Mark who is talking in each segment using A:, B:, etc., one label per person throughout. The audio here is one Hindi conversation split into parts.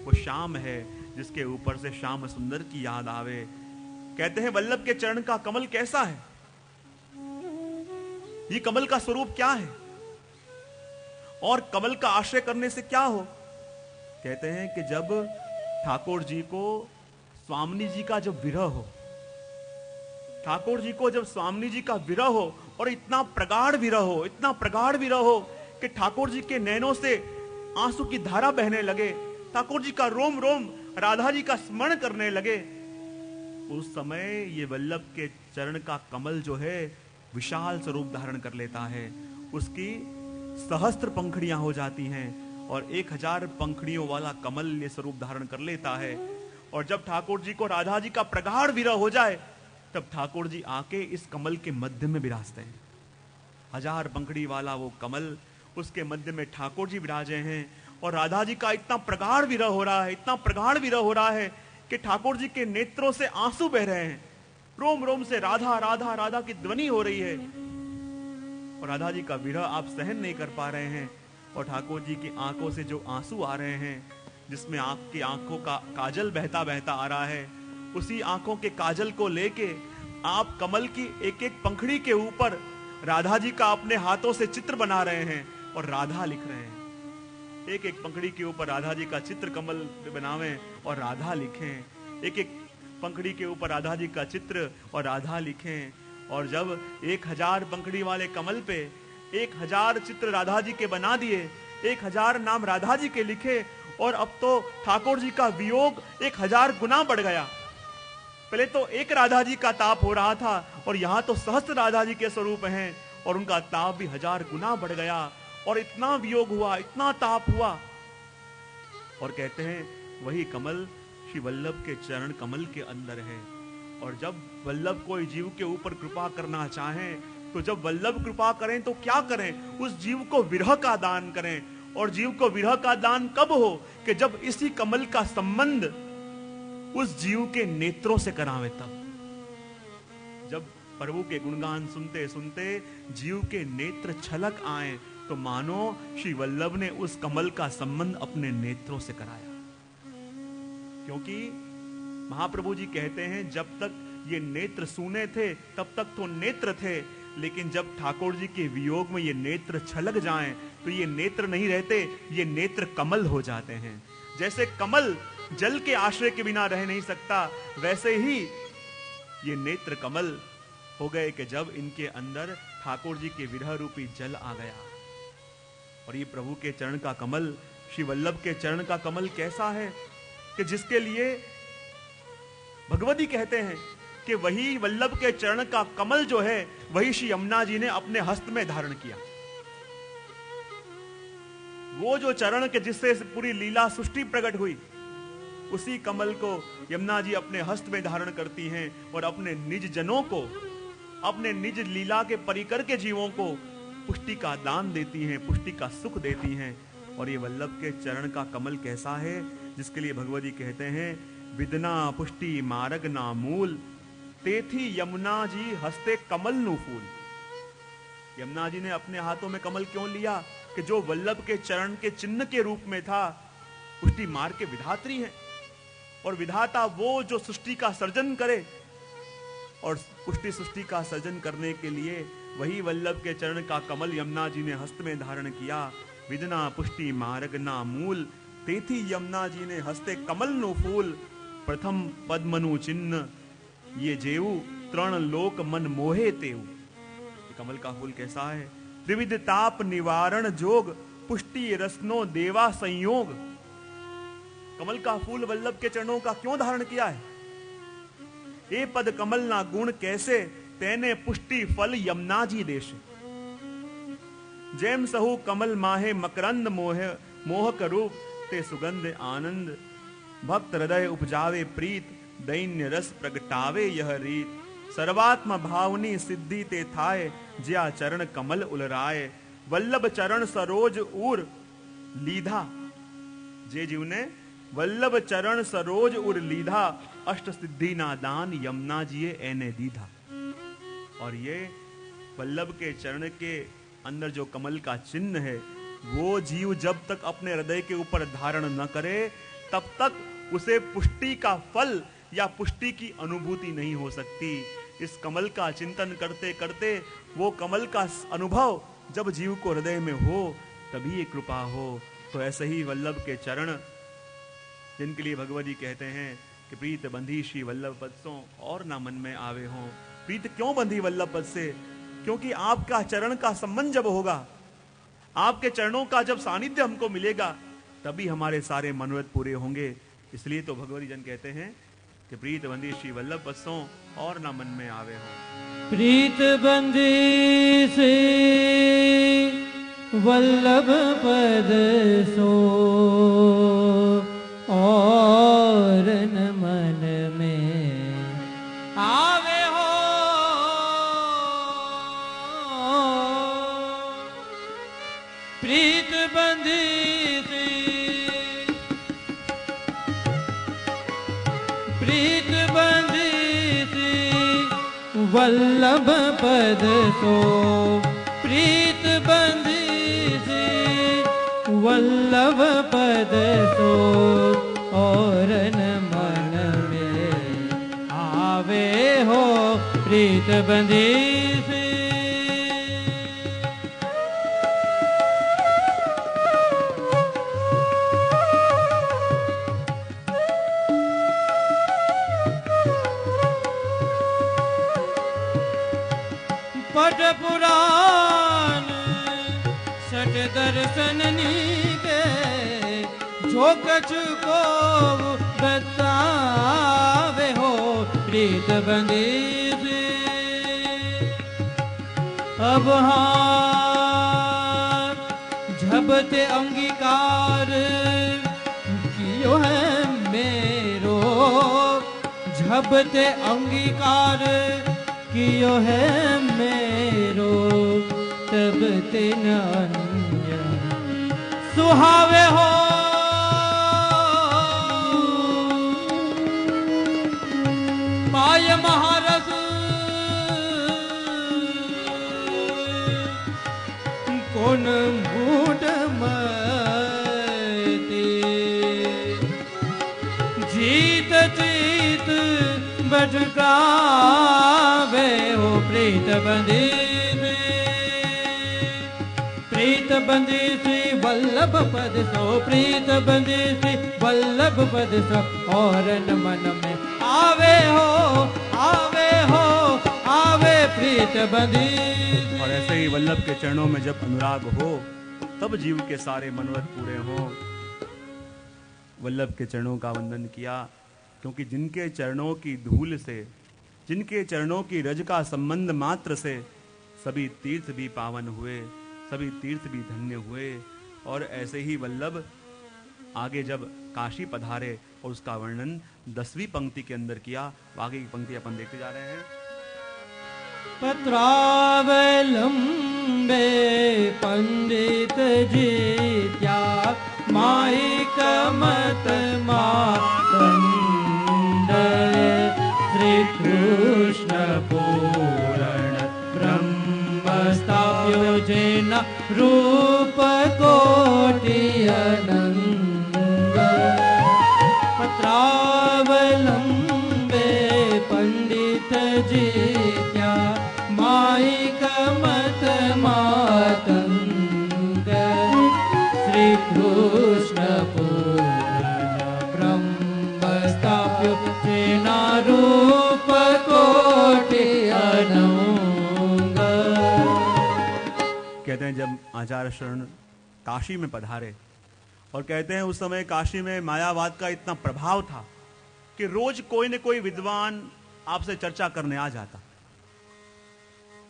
A: वो श्याम है जिसके ऊपर से श्याम सुंदर की याद आवे। कहते हैं वल्लभ के चरण का कमल कैसा है, ये कमल का स्वरूप क्या है और कमल का आश्रय करने से क्या हो। कहते हैं कि जब ठाकुर जी को स्वामिनी जी का जब विरह हो, ठाकुर जी को जब स्वामिनी जी का विरह हो और इतना प्रगाढ़ विरह हो, इतना प्रगाढ़ विरह हो कि ठाकुर जी के नैनों से आंसू की धारा बहने लगे, ठाकुर जी का रोम रोम राधा जी का स्मरण करने लगे, उस समय ये वल्लभ के चरण का कमल जो है विशाल स्वरूप धारण कर लेता है। उसकी सहस्त्र पंखड़ियां हो जाती हैं और 1000 पंखड़ियों वाला कमल ये स्वरूप धारण कर लेता है। और जब ठाकुर जी को राधा जी का प्रगाढ़ विरह हो जाए तब ठाकुर जी आके इस कमल के मध्य में विराजते हैं। 1000 पंखड़ी वाला वो कमल, उसके मध्य में ठाकुर जी विराजे हैं और राधा जी का इतना प्रगाढ़ विरह हो रहा है, इतना प्रगाढ़ विरह हो रहा है कि ठाकुर जी के नेत्रों से आंसू बह रहे हैं, रोम रोम से राधा राधा राधा की ध्वनि हो रही है और राधा जी का विरह आप सहन नहीं कर पा रहे हैं और ठाकुर जी की आंखों से जो आंसू आ रहे हैं, जिसमें आपकी आंखों का काजल बहता बहता आ रहा है, उसी आंखों के काजल को लेके आप कमल की एक एक पंखड़ी के ऊपर राधा जी का अपने हाथों से चित्र बना रहे हैं और राधा लिख रहे हैं। एक एक पंखड़ी के ऊपर राधा जी का चित्र कमल पे बनावें और राधा लिखें, एक एक पंखड़ी के ऊपर राधा जी का चित्र और राधा लिखें। और जब 1000 पंखड़ी वाले कमल पे 1000 चित्र राधा जी के बना दिए, 1000 नाम राधा जी के लिखे और अब तो ठाकुर जी का वियोग 1000 गुना बढ़ गया। पहले तो एक राधा जी का ताप हो रहा था और यहाँ तो सहस्त्र राधा जी के स्वरूप हैं और उनका ताप भी 1000 गुना बढ़ गया और इतना वियोग हुआ, इतना ताप हुआ। और कहते हैं वही कमल श्री वल्लभ के चरण कमल के अंदर है। और जब वल्लभ कोई जीव के ऊपर कृपा करना चाहें तो जब वल्लभ कृपा करें तो क्या करें, उस जीव को विरह का दान करें। और जीव को विरह का दान कब हो कि जब इसी कमल का संबंध उस जीव के नेत्रों से करावे। तब जब प्रभु के गुणगान सुनते सुनते जीव के नेत्र छलक आए तो मानो श्री वल्लभ ने उस कमल का संबंध अपने नेत्रों से कराया। क्योंकि महाप्रभु जी कहते हैं जब तक ये नेत्र सूने थे तब तक तो नेत्र थे, लेकिन जब ठाकुर जी के वियोग में ये नेत्र छलक जाएं तो ये नेत्र नहीं रहते, ये नेत्र कमल हो जाते हैं। जैसे कमल जल के आश्रय के बिना रह नहीं सकता, वैसे ही ये नेत्र कमल हो गए कि जब इनके अंदर ठाकुर जी के विरह रूपी जल आ गया। और ये प्रभु के चरण का कमल, श्री वल्लभ के चरण का कमल कैसा है कि जिसके लिए भगवती कहते हैं कि वही वल्लभ के चरण का कमल जो है वही श्री यमुना जी ने अपने हस्त में धारण किया। वो जो चरण के जिससे पूरी लीला सृष्टि प्रकट हुई, उसी कमल को यमुना जी अपने हस्त में धारण करती हैं और अपने निज जनों को, अपने निज लीला के परिकर के जीवों को पुष्टि का दान देती हैं, पुष्टि का सुख देती हैं। और ये वल्लभ के चरण का कमल कैसा है जिसके लिए भगवती कहते हैं विदना पुष्टि मार्ग ना मूल, तेथी यमुना जी हस्ते कमल नु फूल। यमुना जी ने अपने हाथों में कमल क्यों लिया कि जो वल्लभ के चरण के चिन्ह के रूप में था। पुष्टि मार्ग के विधात्री हैं और विधाता वो जो सृष्टि का सर्जन करे, और पुष्टि सृष्टि का सर्जन करने के लिए वही वल्लभ के चरण का कमल यमुना जी ने हस्त में धारण किया। विदना पुष्टि मार्ग ना मूल, तेथी यमुना जी ने हस्ते कमल नु फूल। प्रथम पद्मनु चिन्ह ये जेऊ, तृण लोक मन मोहे तेऊ। कमल का फूल कैसा है, त्रिविध ताप निवारण जोग, पुष्टि रसनो देवा संयोग। कमल का फूल वल्लभ के चरणों का क्यों धारण किया है। ए पद कमल ना गुण कैसे, तेने पुष्टि फल यमुना जी देश। जैम सहु कमल माहे मकरंद मोह, मोहक रूप ते सुगंध आनंद। भक्त हृदय उपजावे प्रीत, दैन्य रस प्रगटावे यह रीत। सर्वात्म भावनी सिद्धि ते थाए, ज्या चरण कमल उलराए। वल्लभ चरण सरोज उर लीधा, जे जीव ने वल्लभ चरण सरोज उर लीधा। अष्ट सिद्धि ना दान यमुना जी एने दीधा। और ये वल्लभ के चरण के अंदर जो कमल का चिन्ह है, वो जीव जब तक अपने हृदय के ऊपर धारण न करे तब तक उसे पुष्टि का फल या पुष्टि की अनुभूति नहीं हो सकती। इस कमल का चिंतन करते करते वो कमल का अनुभव जब जीव को हृदय में हो तभी ये कृपा हो। तो ऐसे ही वल्लभ के चरण, जिनके लिए भगवत जी कहते हैं कि प्रीत बंधी श्री वल्लभ पद सो और ना मन में आवे हो। प्रीत क्यों बंधी वल्लभ पद से? क्योंकि आपका चरण का संबंध जब होगा, आपके चरणों का जब सानिध्य हमको मिलेगा, तभी हमारे सारे मनोरथ पूरे होंगे। इसलिए तो भगवती जन कहते हैं कि प्रीत बंधी श्री वल्लभ पद सो और ना मन में आवे हो।
B: प्रीत बंधी से वल्लभ पद सो और न मन में आवे हो। प्रीत बंधी से, प्रीत बंधी से वल्लभ पद सो, प्रीत बंधी से वल्लभ पद सो और न मन में आवे हो। प्रीत बंधी से पट पुराण सट दर्शन नीके, जो कछ को बतावे हो। प्रीत बंधी से अब हाँ झबते अंगीकार कियो है मेरो, झबते अंगीकार कियो है मेरो, तब तिन अन्य सुहावे हो। पाय महारस कौन बूढ़ मते, जीत जीत बटकावे हो। प्रीत बंधी से, प्रीत बंधी से वल्लभ पद सो, प्रीत बंधी से वल्लभ पद सो और न मन में आवे हो, आवे हो, आवे प्रीत बंधी।
A: और ऐसे ही वल्लभ के चरणों में जब अनुराग हो तब जीव के सारे मनोरथ पूरे हों। वल्लभ के चरणों का वंदन किया, क्योंकि जिनके चरणों की धूल से, जिनके चरणों की रज का संबंध मात्र से सभी तीर्थ भी पावन हुए, सभी तीर्थ भी धन्य हुए। और ऐसे ही वल्लभ आगे जब काशी पधारे और उसका वर्णन 10वीं पंक्ति के अंदर किया। आगे की पंक्ति अपन देखते जा रहे हैं।
B: पत्रावलंबे पंडित जीत्या, माइक मत मातंड, श्री कृष्ण पूर्ण ब्रह्म स्थाप्यो जेन रूप कोटि अनंग। पत्रावलंबे पंडित जीत्या, माइक मत मातंग, श्री कृष्ण पूर्ण ब्रह्म स्थाप्यो जेन रूप कोटि अनंग।
A: कहते हैं जब आचार्य शरण काशी में पधारे, और कहते हैं उस समय काशी में मायावाद का इतना प्रभाव था कि रोज कोई न कोई विद्वान आपसे चर्चा करने आ जाता।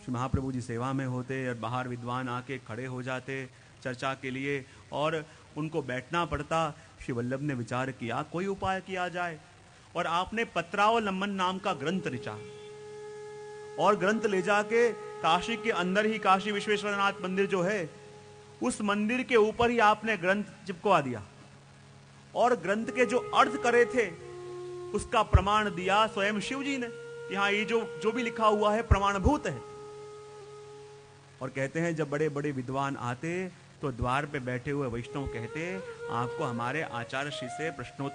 A: श्री महाप्रभु जी सेवा में होते और बाहर विद्वान आके खड़े हो जाते चर्चा के लिए, और उनको बैठना पड़ता। श्री वल्लभ ने विचार किया कोई उपाय किया जाए, और आपने पत्रावलंबन नाम का ग्रंथ रचा, और ग्रंथ ले जाके काशी के अंदर ही काशी विश्वेश्वरनाथ मंदिर जो है, उस मंदिर के ऊपर ही आपने ग्रंथ चिपकवा दिया, और ग्रंथ के जो अर्थ करे थे उसका प्रमाण दिया स्वयं शिव जी ने। यहाँ ये जो भी लिखा हुआ है प्रमाणभूत है। और कहते हैं जब बड़े बड़े विद्वान आते तो द्वार पे बैठे हुए वैष्णव कहते, आपको हमारे आचार्य श्री से प्रश्नोत्तरी